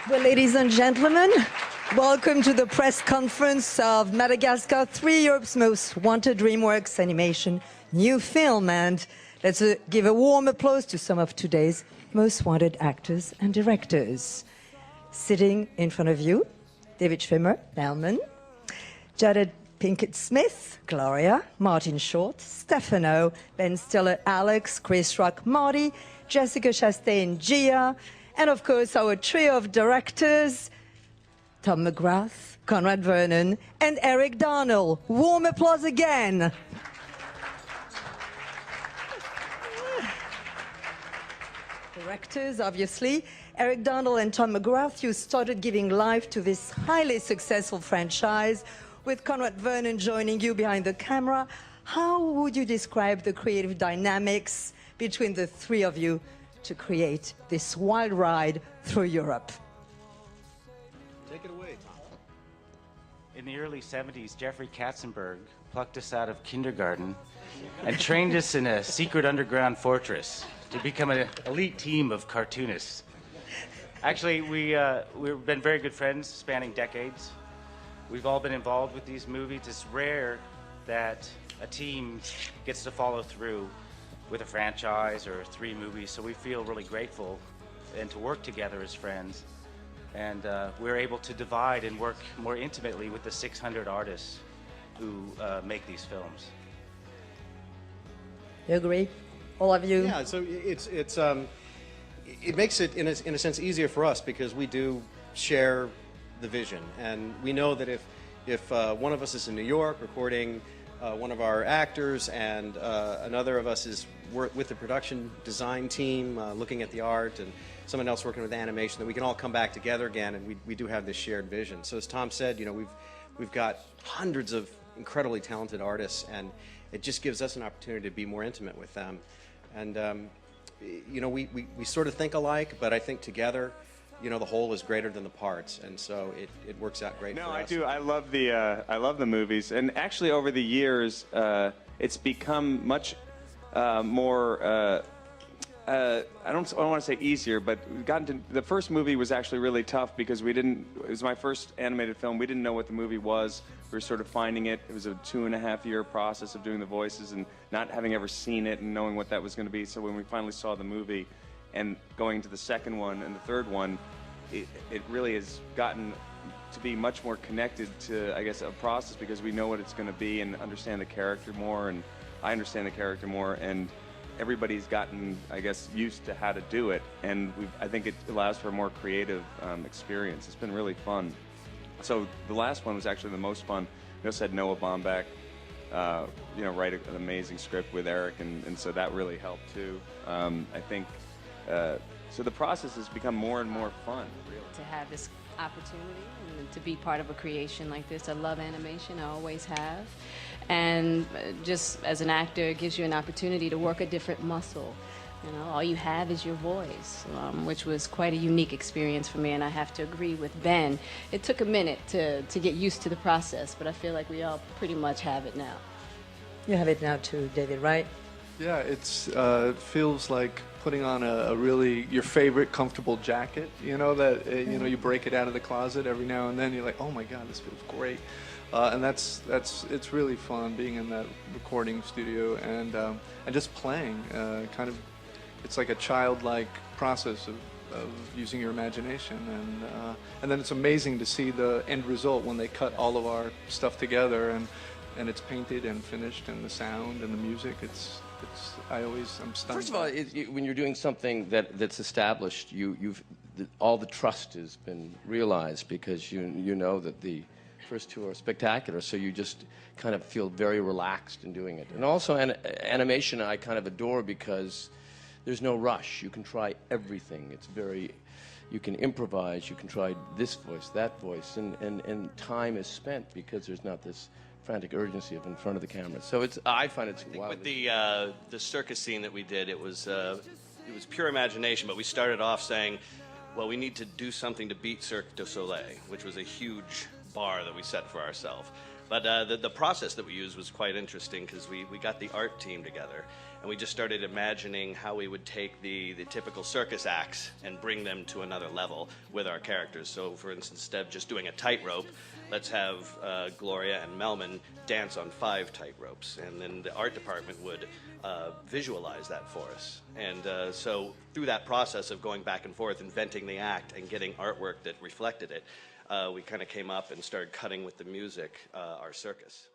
Well, ladies and gentlemen, welcome to the press conference of Madagascar 3, Europe's most wanted DreamWorks animation new film. And let's give a warm applause to some of today's most wanted actors and directors. Sitting in front of you, David Schwimmer, Bellman, Jared Pinkett-Smith, Gloria, Martin Short, Stefano, Ben Stiller, Alex, Chris Rock, Marty, Jessica Chastain, Gia, and of course our trio of directors, Tom McGrath, Conrad Vernon, and Eric Darnell. Warm applause again. Directors, obviously. Eric Darnell and Tom McGrath, you started giving life to this highly successful franchise, with Conrad Vernon joining you behind the camera. How would you describe the creative dynamics between the three of you to create this wild ride through Europe? Take it away, Tom. In the early 70s, Jeffrey Katzenberg plucked us out of kindergarten and trained us in a secret underground fortress to become an elite team of cartoonists. Actually, we've been very good friends spanning decades. We've all been involved with these movies. It's rare that a team gets to follow through with a franchise or 3 movies, so we feel really grateful and to work together as friends. And we're able to divide and work more intimately with the 600 artists who make these films. You agree? All of you? Yeah, so it makes it, in a sense, easier for us because we do share the vision. And we know that if one of us is in New York recording one of our actors and another of us is with the production design team looking at the art and someone else working with animation, that we can all come back together again, and we do have this shared vision. So as Tom said, you know, we've got hundreds of incredibly talented artists, and it just gives us an opportunity to be more intimate with them. And you know, we sort of think alike, but I think together, you know, the whole is greater than the parts, and so it works out great for us. No, I do. I love the movies, and actually over the years, it's become much more. I don't want to say easier, but we've gotten to, the first movie was actually really tough because it was my first animated film. We didn't know what the movie was. We were sort of finding it. It was a 2.5-year process of doing the voices and not having ever seen it and knowing what that was going to be. So when we finally saw the movie and going to the second one and the third one, it really has gotten to be much more connected to, I guess, a process because we know what it's going to be and understand the character more, and I understand the character more, and everybody's gotten, I guess, used to how to do it, and I think it allows for a more creative experience. It's been really fun. So the last one was actually the most fun. We also had Noah Baumbach, you know, write an amazing script with Eric, and so that really helped too. I think, so the process has become more and more fun, really. To have this opportunity and to be part of a creation like this. I love animation, I always have. And just as an actor, it gives you an opportunity to work a different muscle. You know, all you have is your voice, which was quite a unique experience for me, and I have to agree with Ben. It took a minute to get used to the process, but I feel like we all pretty much have it now. You have it now too, David, right? Yeah, it feels like putting on a really your favorite comfortable jacket, you know, that you know, you break it out of the closet every now and then, you're like, oh my god, this feels great. And it's really fun being in that recording studio and just playing. Kind of, it's like a childlike process of using your imagination, and then it's amazing to see the end result when they cut all of our stuff together and it's painted and finished, and the sound and the music. I'm stunned. First of all, when you're doing something that's established, all the trust has been realized because you know that the first 2 are spectacular, so you just kind of feel very relaxed in doing it. And also animation I kind of adore because there's no rush. You can try everything. You can improvise, you can try this voice, that voice, and time is spent because there's not this frantic urgency of in front of the camera. So I find it's wild. With the circus scene that we did, it was pure imagination, but we started off saying, well, we need to do something to beat Cirque du Soleil, which was a huge bar that we set for ourselves. But the process that we used was quite interesting because we got the art team together and we just started imagining how we would take the typical circus acts and bring them to another level with our characters. So for instance, instead of just doing a tightrope, let's have Gloria and Melman dance on 5 tightropes, and then the art department would visualize that for us. And so through that process of going back and forth, inventing the act and getting artwork that reflected it, we kind of came up and started cutting with the music our circus.